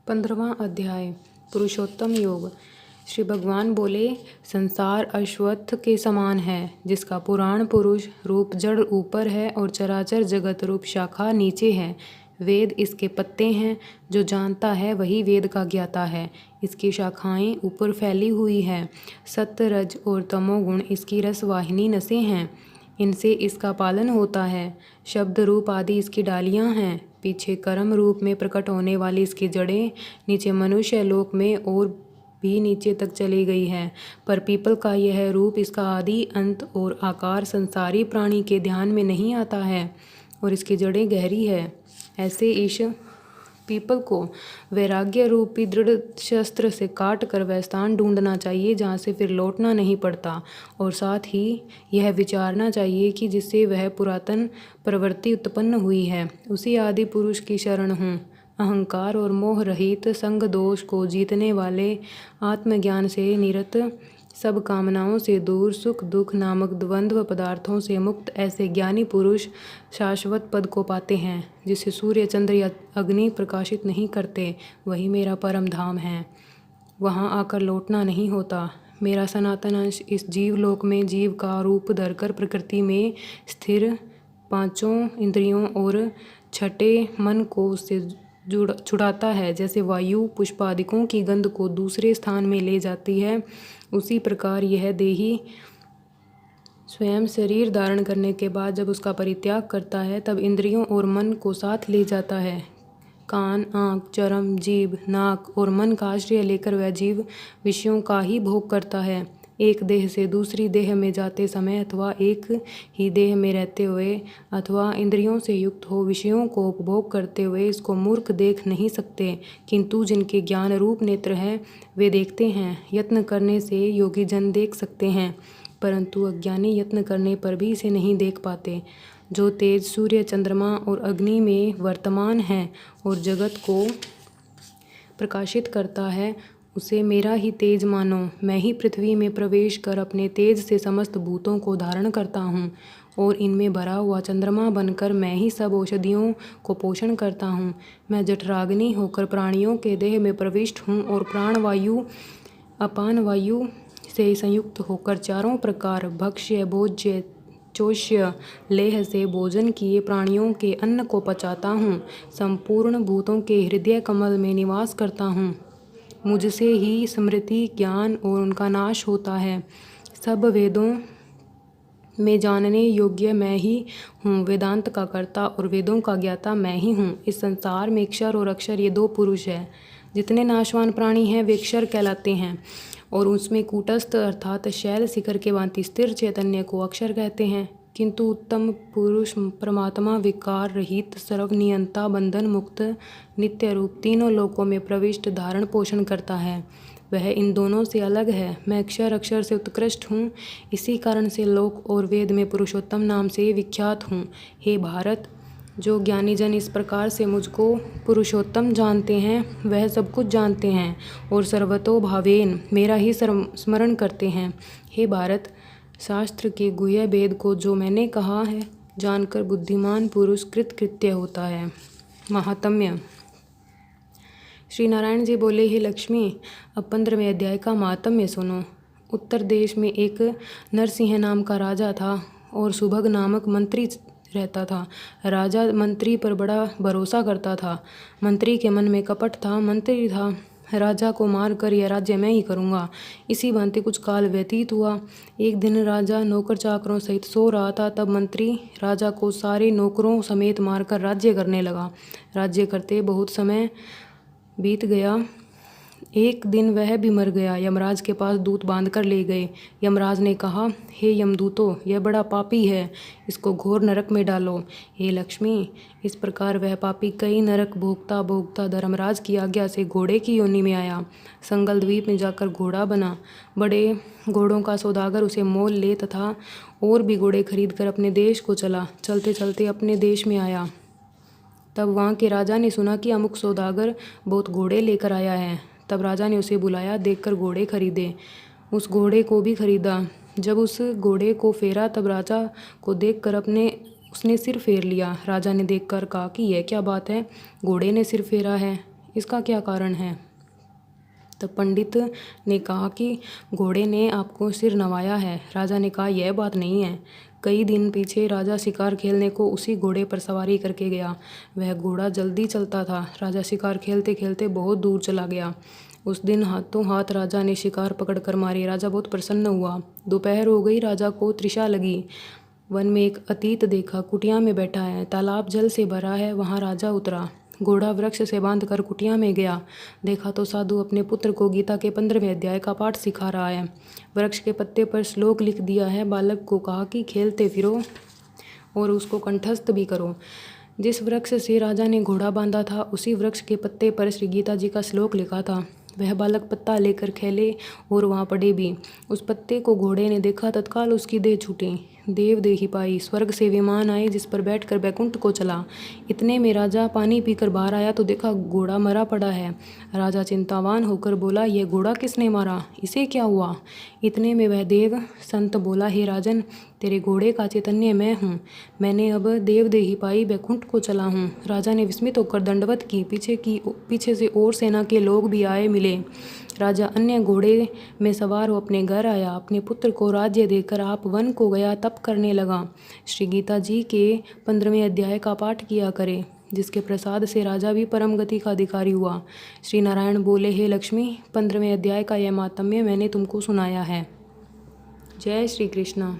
15वां अध्याय पुरुषोत्तम योग। श्री भगवान बोले, संसार अश्वत्थ के समान है, जिसका पुराण पुरुष रूप जड़ ऊपर है और चराचर जगत रूप शाखा नीचे है। वेद इसके पत्ते हैं, जो जानता है वही वेद का ज्ञाता है। इसकी शाखाएं ऊपर फैली हुई है। सत्य, रज और तमोगुण इसकी रसवाहिनी नसें हैं, इनसे इसका पालन होता है। शब्द रूप आदि इसकी डालियां हैं। पीछे कर्म रूप में प्रकट होने वाली इसकी जड़ें नीचे मनुष्य लोक में और भी नीचे तक चली गई है। पर पीपल का यह रूप, इसका आदि अंत और आकार संसारी प्राणी के ध्यान में नहीं आता है और इसकी जड़ें गहरी है। ऐसे इस पीपल को वैराग्य रूपी दृढ़ शस्त्र से काट कर वह स्थान ढूंढना चाहिए जहाँ से फिर लौटना नहीं पड़ता, और साथ ही यह विचारना चाहिए कि जिससे वह पुरातन प्रवृत्ति उत्पन्न हुई है, उसी आदि पुरुष की शरण हूँ। अहंकार और मोह रहित, संग दोष को जीतने वाले, आत्मज्ञान से निरत, सब कामनाओं से दूर, सुख दुख नामक द्वंद्व पदार्थों से मुक्त ऐसे ज्ञानी पुरुष शाश्वत पद को पाते हैं, जिसे सूर्य चंद्र या अग्नि प्रकाशित नहीं करते। वही मेरा परम धाम है, वहाँ आकर लौटना नहीं होता। मेरा सनातन अंश इस जीवलोक में जीव का रूप धरकर प्रकृति में स्थिर पांचों इंद्रियों और छठे मन को उससे छुड़ाता है। जैसे वायु पुष्पादिकों की गंध को दूसरे स्थान में ले जाती है, उसी प्रकार यह देही स्वयं शरीर धारण करने के बाद जब उसका परित्याग करता है, तब इंद्रियों और मन को साथ ले जाता है। कान, आँख, चर्म, जीभ, नाक और मन का आश्रय लेकर वह जीव विषयों का ही भोग करता है। एक देह से दूसरी देह में जाते समय अथवा एक ही देह में रहते हुए अथवा इंद्रियों से युक्त हो विषयों को उपभोग करते हुए इसको मूर्ख देख नहीं सकते, किंतु जिनके ज्ञान रूप नेत्र है वे देखते हैं। यत्न करने से योगी जन देख सकते हैं, परंतु अज्ञानी यत्न करने पर भी इसे नहीं देख पाते। जो तेज सूर्य, चंद्रमा और अग्नि में वर्तमान है और जगत को प्रकाशित करता है, उसे मेरा ही तेज मानो। मैं ही पृथ्वी में प्रवेश कर अपने तेज से समस्त भूतों को धारण करता हूँ, और इनमें भरा हुआ चंद्रमा बनकर मैं ही सब औषधियों को पोषण करता हूँ। मैं जठराग्नि होकर प्राणियों के देह में प्रविष्ट हूँ और प्राणवायु अपान वायु से संयुक्त होकर चारों प्रकार भक्ष्य, भोज्य, चोष्य, लेह से भोजन किए प्राणियों के अन्न को पचाता हूँ। संपूर्ण भूतों के हृदय कमल में निवास करता हूँ। मुझसे ही स्मृति, ज्ञान और उनका नाश होता है। सब वेदों में जानने योग्य मैं ही हूँ। वेदांत का कर्ता और वेदों का ज्ञाता मैं ही हूँ। इस संसार में क्षर और अक्षर ये दो पुरुष हैं। जितने नाशवान प्राणी हैं वे क्षर कहलाते हैं, और उसमें कूटस्थ अर्थात शैल शिखर के भांति स्थिर चैतन्य को अक्षर कहते हैं। किंतु उत्तम पुरुष परमात्मा विकार रहित, सर्वनियंता, बंधन मुक्त, नित्य रूप, तीनों लोकों में प्रविष्ट, धारण पोषण करता है। वह इन दोनों से अलग है। मैं अक्षर अक्षर से उत्कृष्ट हूँ। इसी कारण से लोक और वेद में पुरुषोत्तम नाम से विख्यात हूँ। हे भारत, जो ज्ञानी जन इस प्रकार से मुझको पुरुषोत्तम जानते हैं, वह सब कुछ जानते हैं और सर्वतो भावेन मेरा ही स्मरण करते हैं। हे भारत, शास्त्र के गुह्य भेद को जो मैंने कहा है, जानकर बुद्धिमान पुरुष कृतकृत्य होता है। महात्म्य। श्री नारायण जी बोले, हे लक्ष्मी, अब 15वें अध्याय का महात्म्य सुनो। उत्तर देश में एक नरसिंह नाम का राजा था और सुभग नामक मंत्री रहता था। राजा मंत्री पर बड़ा भरोसा करता था। मंत्री के मन में कपट था। मंत्री था, राजा को मार कर यह राज्य मैं ही करूँगा। इसी भांति कुछ काल व्यतीत हुआ। एक दिन राजा नौकर चाकरों सहित सो रहा था, तब मंत्री राजा को सारे नौकरों समेत मारकर राज्य करने लगा। राज्य करते बहुत समय बीत गया। एक दिन वह भी मर गया। यमराज के पास दूत बांध कर ले गए। यमराज ने कहा, हे यमदूतों, यह बड़ा पापी है, इसको घोर नरक में डालो। हे लक्ष्मी, इस प्रकार वह पापी कई नरक भोगता भोगता धर्मराज की आज्ञा से घोड़े की योनि में आया। संगल द्वीप में जाकर घोड़ा बना। बड़े घोड़ों का सौदागर उसे मोल ले तथा और भी घोड़े खरीद कर अपने देश को चला। चलते चलते अपने देश में आया। तब वहाँ के राजा ने सुना कि अमुक सौदागर बहुत घोड़े लेकर आया है। तब राजा ने उसे बुलाया, देखकर घोड़े खरीदे। उस घोड़े को भी खरीदा। जब उस घोड़े को फेरा, तब राजा को देखकर उसने सिर फेर लिया। राजा ने देखकर कहा कि यह क्या बात है, घोड़े ने सिर फेरा है, इसका क्या कारण है? तब पंडित ने कहा कि घोड़े ने आपको सिर नवाया है। राजा ने कहा, यह बात नहीं है। कई दिन पीछे राजा शिकार खेलने को उसी घोड़े पर सवारी करके गया। वह घोड़ा जल्दी चलता था। राजा शिकार खेलते खेलते बहुत दूर चला गया। उस दिन हाथों हाथ राजा ने शिकार पकड़ कर मारे। राजा बहुत प्रसन्न हुआ। दोपहर हो गई। राजा को तृषा लगी। वन में एक अतीत देखा। कुटिया में बैठा है। तालाब जल से भरा है। वहाँ राजा उतरा। घोड़ा वृक्ष से बांधकर कुटिया में गया। देखा तो साधु अपने पुत्र को गीता के 15वें अध्याय का पाठ सिखा रहा है। वृक्ष के पत्ते पर श्लोक लिख दिया है। बालक को कहा कि खेलते फिरो और उसको कंठस्थ भी करो। जिस वृक्ष से राजा ने घोड़ा बांधा था, उसी वृक्ष के पत्ते पर श्री गीता जी का श्लोक लिखा था। वह बालक पत्ता लेकर खेले और वहाँ पड़े भी। उस पत्ते को घोड़े ने देखा, तत्काल उसकी देह छूटी। देव देही पाई। स्वर्ग से विमान आए, जिस पर बैठकर बैकुंठ को चला। इतने में राजा पानी पीकर बाहर आया तो देखा घोड़ा मरा पड़ा है। राजा चिंतावान होकर बोला, यह घोड़ा किसने मारा? इसे क्या हुआ? इतने में वह देव संत बोला, हे राजन, तेरे घोड़े का चैतन्य मैं हूँ। मैंने अब देव देही पाई, बैकुंठ को चला हूँ। राजा ने विस्मित होकर दंडवत की। पीछे से और सेना के लोग भी आए मिले। राजा अन्य घोड़े में सवार हो अपने घर आया। अपने पुत्र को राज्य देकर आप वन को गया, तप करने लगा। श्री गीता जी के 15वें अध्याय का पाठ किया करे, जिसके प्रसाद से राजा भी परम गति का अधिकारी हुआ। श्री नारायण बोले, हे लक्ष्मी, 15वें अध्याय का यह मातम्य मैंने तुमको सुनाया है। जय श्री कृष्ण।